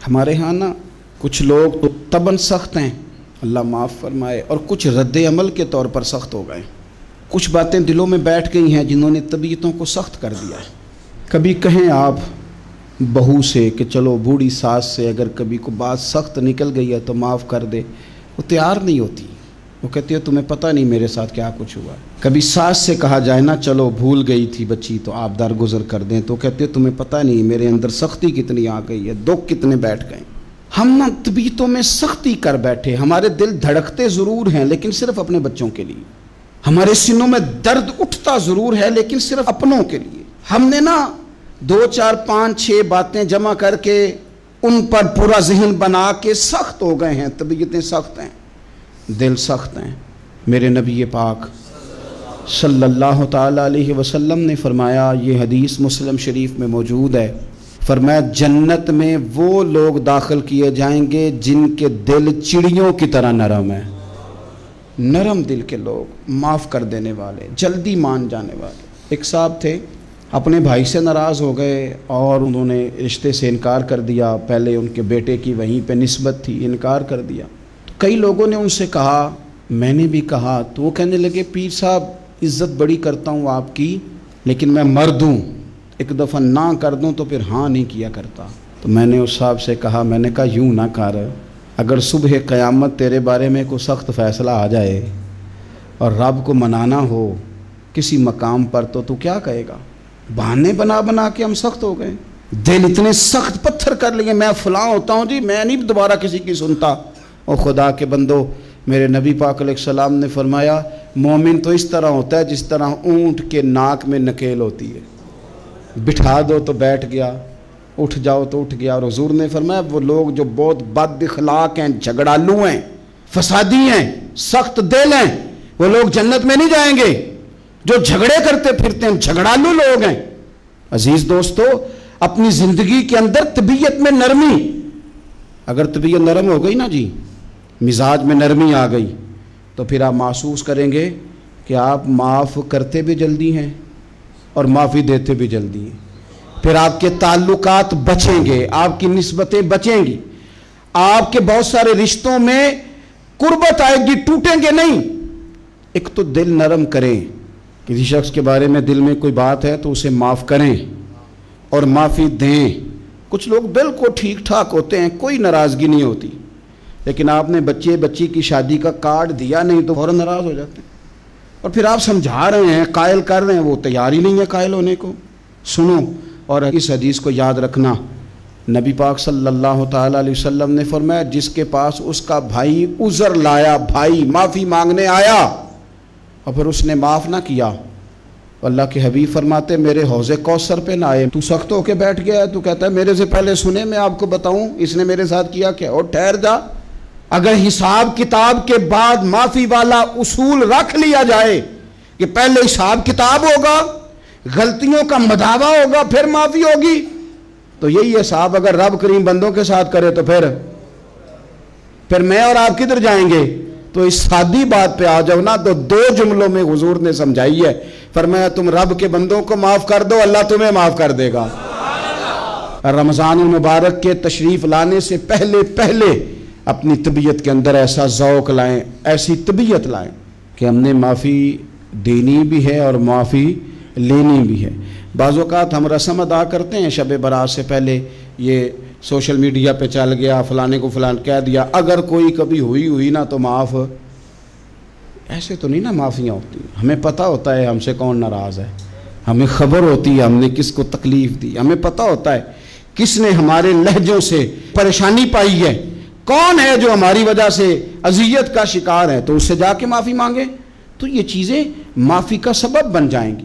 ہمارے ہاں نا کچھ لوگ تو تباً سخت ہیں، اللہ معاف فرمائے، اور کچھ رد عمل کے طور پر سخت ہو گئے۔ کچھ باتیں دلوں میں بیٹھ گئی ہیں جنہوں نے طبیعتوں کو سخت کر دیا ہے۔ کبھی کہیں آپ بہو سے کہ چلو بوڑھی ساس سے اگر کبھی کو بات سخت نکل گئی ہے تو معاف کر دے، وہ تیار نہیں ہوتی، وہ کہتی ہے تمہیں پتہ نہیں میرے ساتھ کیا کچھ ہوا۔ کبھی ساس سے کہا جائے نا چلو بھول گئی تھی بچی تو آپ درگزر کر دیں، تو کہتے ہیں تمہیں پتہ نہیں میرے اندر سختی کتنی آ گئی ہے، دکھ کتنے بیٹھ گئے۔ ہم نا طبیعتوں میں سختی کر بیٹھے، ہمارے دل دھڑکتے ضرور ہیں لیکن صرف اپنے بچوں کے لیے، ہمارے سینوں میں درد اٹھتا ضرور ہے لیکن صرف اپنوں کے لیے۔ ہم نے نا 2 4 5 6 باتیں جمع کر کے ان پر پورا ذہن بنا کے سخت ہو گئے ہیں، طبیعتیں سخت ہیں، دل سخت ہیں۔ میرے نبی پاک صلی اللہ تعالی علیہ وسلم نے فرمایا، یہ حدیث مسلم شریف میں موجود ہے، فرمایا جنت میں وہ لوگ داخل کیے جائیں گے جن کے دل چڑیوں کی طرح نرم ہیں۔ نرم دل کے لوگ، معاف کر دینے والے، جلدی مان جانے والے۔ ایک صاحب تھے، اپنے بھائی سے ناراض ہو گئے اور انہوں نے رشتے سے انکار کر دیا، پہلے ان کے بیٹے کی وہیں پہ نسبت تھی، انکار کر دیا۔ تو کئی لوگوں نے ان سے کہا، میں نے بھی کہا، تو وہ کہنے لگے پیر صاحب عزت بڑی کرتا ہوں آپ کی لیکن میں مرد ہوں، ایک دفعہ نہ کر دوں تو پھر ہاں نہیں کیا کرتا۔ تو میں نے اس صاحب سے کہا، میں نے کہا یوں نہ کر، اگر صبح قیامت تیرے بارے میں کوئی سخت فیصلہ آ جائے اور رب کو منانا ہو کسی مقام پر تو کیا کہے گا؟ بہانے بنا بنا کے ہم سخت ہو گئے، دل اتنے سخت پتھر کر لیے، میں فلاں ہوتا ہوں جی، میں نہیں دوبارہ کسی کی سنتا۔ اور خدا کے بندو، میرے نبی پاک علیہ السلام نے فرمایا مومن تو اس طرح ہوتا ہے جس طرح اونٹ کے ناک میں نکیل ہوتی ہے، بٹھا دو تو بیٹھ گیا، اٹھ جاؤ تو اٹھ گیا۔ اور حضور نے فرمایا وہ لوگ جو بہت بد اخلاق ہیں، جھگڑالو ہیں، فسادی ہیں، سخت دل ہیں، وہ لوگ جنت میں نہیں جائیں گے۔ جو جھگڑے کرتے پھرتے ہیں، جھگڑالو لوگ ہیں۔ عزیز دوستو، اپنی زندگی کے اندر طبیعت میں نرمی، اگر طبیعت نرم ہو گئی نا جی، مزاج میں نرمی آ گئی، تو پھر آپ محسوس کریں گے کہ آپ معاف کرتے بھی جلدی ہیں اور معافی دیتے بھی جلدی ہیں۔ پھر آپ کے تعلقات بچیں گے، آپ کی نسبتیں بچیں گی، آپ کے بہت سارے رشتوں میں قربت آئے گی، ٹوٹیں گے نہیں۔ ایک تو دل نرم کریں، کسی شخص کے بارے میں دل میں کوئی بات ہے تو اسے معاف کریں اور معافی دیں۔ کچھ لوگ بالکل ٹھیک ٹھاک ہوتے ہیں، کوئی ناراضگی نہیں ہوتی، لیکن آپ نے بچی کی شادی کا کارڈ دیا نہیں تو فوراً ناراض ہو جاتے ہیں، اور پھر آپ سمجھا رہے ہیں، قائل کر رہے ہیں، وہ تیار ہی نہیں ہے قائل ہونے کو۔ سنو اور اس حدیث کو یاد رکھنا، نبی پاک صلی اللہ تعالیٰ علیہ وسلم نے فرمایا جس کے پاس اس کا بھائی عذر لایا، بھائی معافی مانگنے آیا اور پھر اس نے معاف نہ کیا، اللہ کے حبیب فرماتے میرے حوض کوثر پہ نہ آئے۔ تو سخت ہو کے بیٹھ گیا ہے، تو کہتا ہے میرے سے پہلے سنے، میں آپ کو بتاؤں اس نے میرے ساتھ کیا کیا، اور ٹھہر جا۔ اگر حساب کتاب کے بعد معافی والا اصول رکھ لیا جائے کہ پہلے حساب کتاب ہوگا، غلطیوں کا مداوع ہوگا، پھر معافی ہوگی، تو یہی حساب اگر رب کریم بندوں کے ساتھ کرے تو پھر میں اور آپ کدھر جائیں گے؟ تو اس سادی بات پہ آ جاؤ نا، تو 2 جملوں میں حضور نے سمجھائی ہے، فرمایا تم رب کے بندوں کو معاف کر دو، اللہ تمہیں معاف کر دے گا۔ رمضان المبارک کے تشریف لانے سے پہلے اپنی طبیعت کے اندر ایسا ذوق لائیں، ایسی طبیعت لائیں کہ ہم نے معافی دینی بھی ہے اور معافی لینی بھی ہے۔ بعض اوقات ہم رسم ادا کرتے ہیں شب برات سے پہلے، یہ سوشل میڈیا پہ چل گیا، فلانے کو فلان کہہ دیا، اگر کوئی کبھی ہوئی نا تو معاف، ایسے تو نہیں نا معافیاں ہوتی۔ ہمیں پتہ ہوتا ہے ہم سے کون ناراض ہے، ہمیں خبر ہوتی ہے ہم نے کس کو تکلیف دی، ہمیں پتہ ہوتا ہے کس نے ہمارے لہجوں سے پریشانی پائی ہے، کون ہے جو ہماری وجہ سے اذیت کا شکار ہے، تو اس سے جا کے معافی مانگے، تو یہ چیزیں معافی کا سبب بن جائیں گی۔